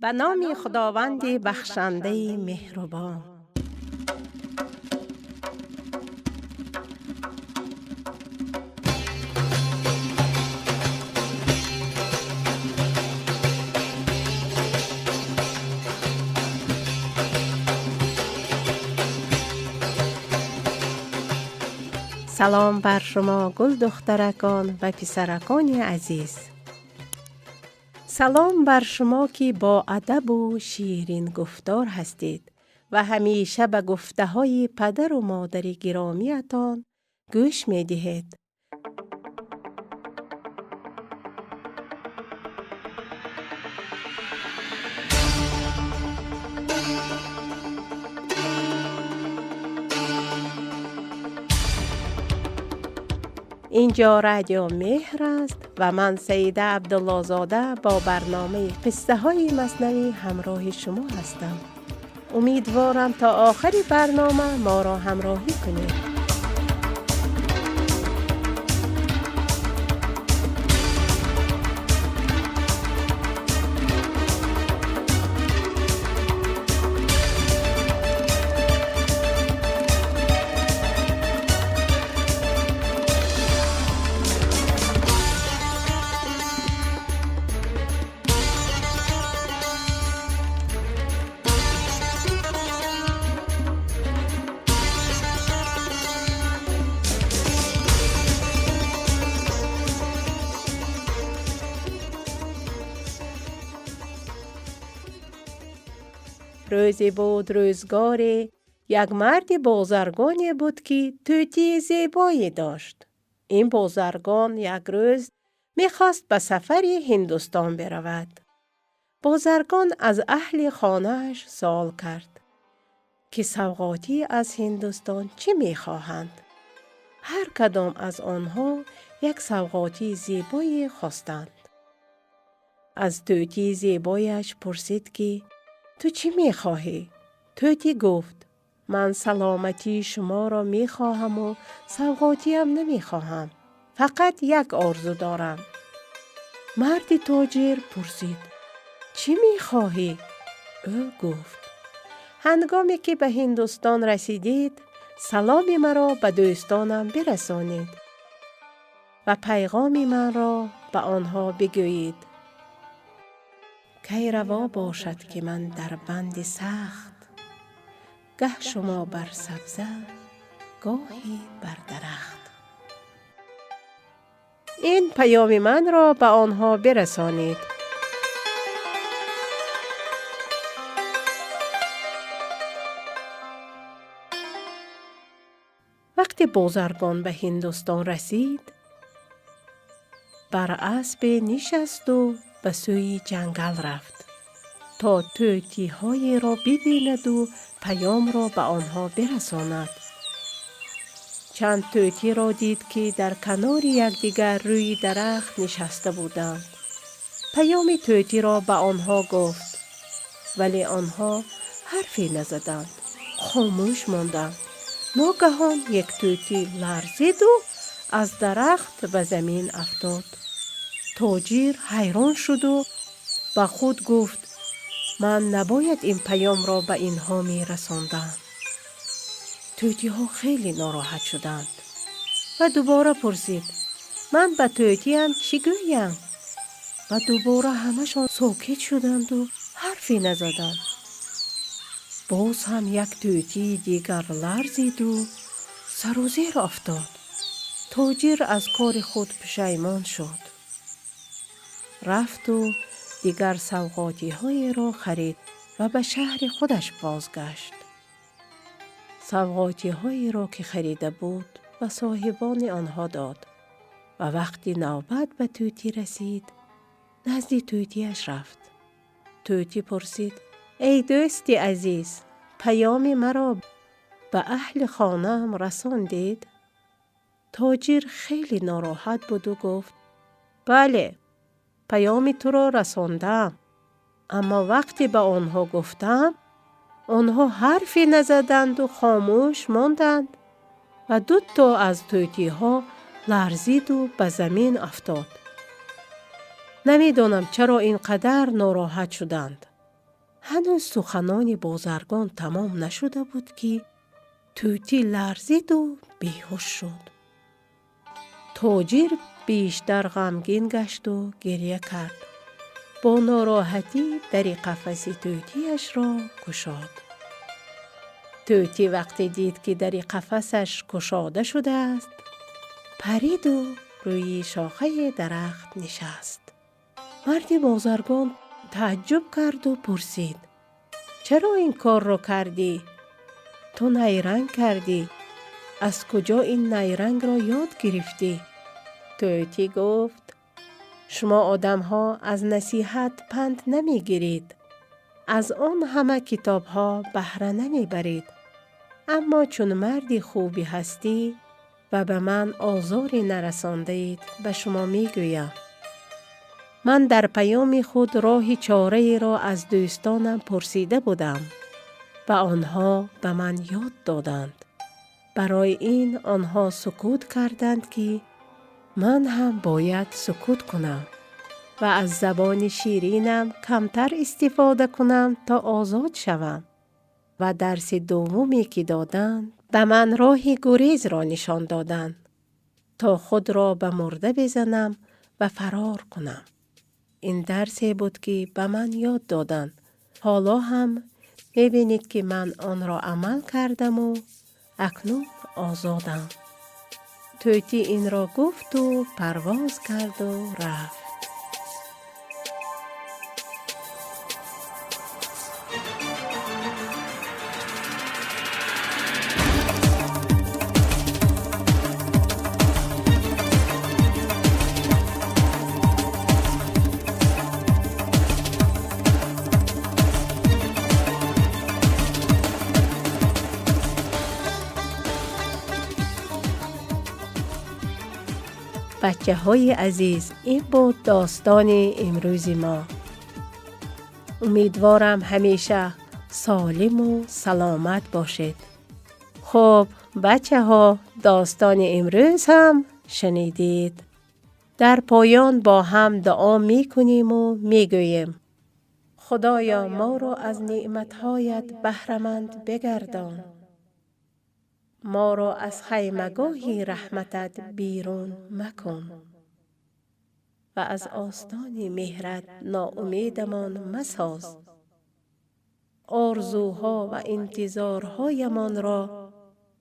به نام خداوند بخشنده مهربان. سلام بر شما گل دخترکان و پسرکان عزیز. سلام بر شما که با ادب و شیرین گفتار هستید و همیشه به گفته های پدر و مادر گرامیتان گوش می دهید. اینجا رادیو مهر است و من سیده عبدالله زاده با برنامه قصه های مثنوی همراه شما هستم. امیدوارم تا آخر برنامه ما را همراهی کنید. روزی بود روزگاری، یک مرد بازرگانی بود که طوطی زیبایی داشت. این بازرگان یک روز میخواست به سفر هندوستان برود. بازرگان از اهل خانه‌اش سوال کرد که سوغاتی از هندوستان چی میخواهند؟ هر کدام از آنها یک سوغاتی زیبایی خواستند. از طوطی زیبایش پرسید که تو چی میخواهی؟ طوطی گفت من سلامتی شما را میخواهم و سوغاتی هم نمیخواهم. فقط یک آرزو دارم. مرد تاجر پرسید چی میخواهی؟ او گفت هنگامی که به هندوستان رسیدید سلام مرا به دوستانم برسانید و پیغام من را به آنها بگویید. کی روا باشد که من در بند سخت، گه شما بر سبزه گاهی بر درخت. این پیام من را به آنها برسانید. وقتی بازرگان به هندوستان رسید، بر اسب نشست و به سوی جنگل رفت تا طوطی‌های را ببیند و پیام را به آنها برساند. چند طوطی را دید که در کنار یکدیگر روی درخت نشسته بودند. پیام طوطی را به آنها گفت، ولی آنها حرفی نزدند. خاموش ماندند. ناگهان یک طوطی لرزید و از درخت به زمین افتاد. تاجر حیران شد و با خود گفت من نباید این پیام را به اینها می رساندم. طوطی ها خیلی ناراحت شدند و دوباره پرسید من به طوطیم چی گویم؟ و دوباره همشان ساکت شدند و حرفی نزدند. باز هم یک طوطی دیگر لرزید و سر و زیر افتاد. تاجر از کار خود پشیمان شد. رفت و دیگر سوغاتی های را خرید و به شهر خودش بازگشت. سوغاتی هایی را که خریده بود و صاحبان آنها داد و وقتی نوبت به طوطی رسید نزد طوطیش رفت. طوطی پرسید ای دوستی عزیز، پیام مرا به اهل خانه‌ام رساندید؟ تاجر خیلی ناراحت بود و گفت بله، پیام تو را رساندم، اما وقتی به آنها گفتم آنها حرفی نزدند و خاموش ماندند و 2 تا از طوطی ها لرزید و به زمین افتاد. نمیدانم چرا اینقدر ناراحت شدند. هنوز سخنان بازرگان تمام نشده بود که طوطی لرزید و بیهوش شد. تاجر بیشتر غمگین گشت و گریه کرد. با ناراحتی در قفس طوطیش را گشاد. طوطی وقتی دید که در قفسش گشاده شده است، پرید و روی شاخه درخت نشست. مرد بازرگان تعجب کرد و پرسید: چرا این کار را کردی؟ تو نیرنگ کردی. از کجا این نیرنگ را یاد گرفتی؟ طوطی گفت: شما آدم ها از نصیحت پند نمی گیرید. از آن همه کتاب ها بهره نمی برید. اما چون مردی خوبی هستی و به من آزاری نرسانده اید، به شما می گویم. من در پیام خود راه چاره را از دوستانم پرسیده بودم و آنها به من یاد دادند. برای این آنها سکوت کردند که من هم باید سکوت کنم و از زبان شیرینم کمتر استفاده کنم تا آزاد شوم. و درس دومی که دادند به من راه گریز را نشان دادند تا خود را به مرده بزنم و فرار کنم. این درسی بود که به من یاد دادند. حالا هم ببینید که من آن را عمل کردم و اکنون آزادم. طوطی این را گفت و پرواز کرد و رفت. بچه های عزیز، این بود داستان امروز ما. امیدوارم همیشه سالم و سلامت باشید. خب بچه ها، داستان امروز هم شنیدید. در پایان با هم دعا می کنیم و می گوییم: خدایا ما را از نعمتهایت بهره‌مند بگردان. ما را از خیمگاه رحمتت بیرون مکن و از آستان مهرت ناامیدمان مساز. آرزوها و انتظارهایمان را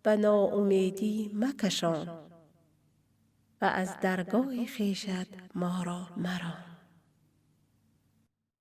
به ناامیدی مکشان و از درگاه خویشت ما را مران.